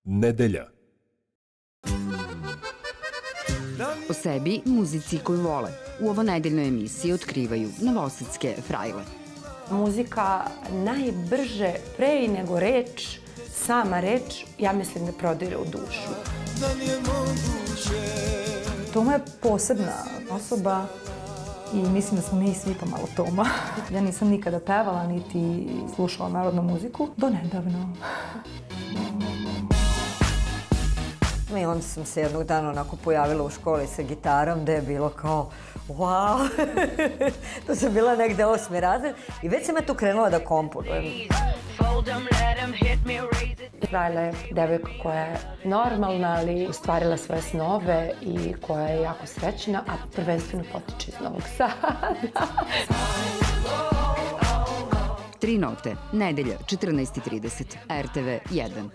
Nedelja. O sebi, muzici koju vole. U ovonedeljnoj emisiji otkrivaju novosadske frajle. Muzika najbrže, pre nego reč, sama reč, ja mislim da prodire u dušu. Toma je posebna osoba i mislim da smo mi svi pomalo Toma. Ja nisam nikada pevala niti slušala narodnu muziku, do nedavno. I onda sam se jednog dana onako pojavila u školi sa gitarom, gde je bilo kao wow, to sam bila negde 8. razred i već sam ja tu krenula da komponujem. Frajla je devojka koja je normalna, ali ostvarila svoje snove i koja je jako srećna, a prvenstveno potiče iz Novog Sada. 3 note, nedelja, 14:30, RTV 1.